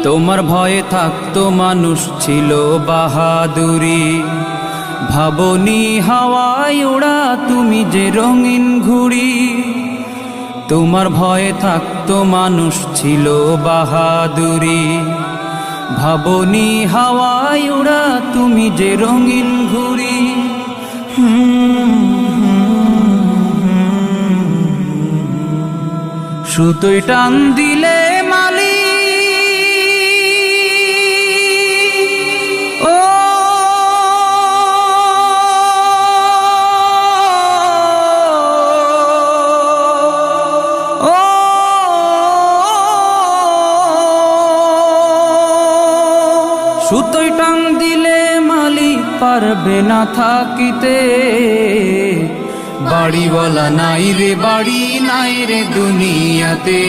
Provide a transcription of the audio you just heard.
তোমার ভয়ে থাকতো মানুষ ছিল বাহাদুরি। ভাবনি হাওয়ায় ওড়া তুমি যে রঙিন ঘুড়ি। তোমার ভয়ে থাকতো মানুষ ছিল বাহাদুরি। ভাবনি হাওয়ায় ওড়া তুমি যে রঙিন ঘুড়ি। সুতোয় টান দিলে মালি ও সুতোয় টান দিলে মালিক পারবে না থাকিতে। বাড়িওয়ালা নাই রে বাড়ি নাই রে দুনিয়াতে।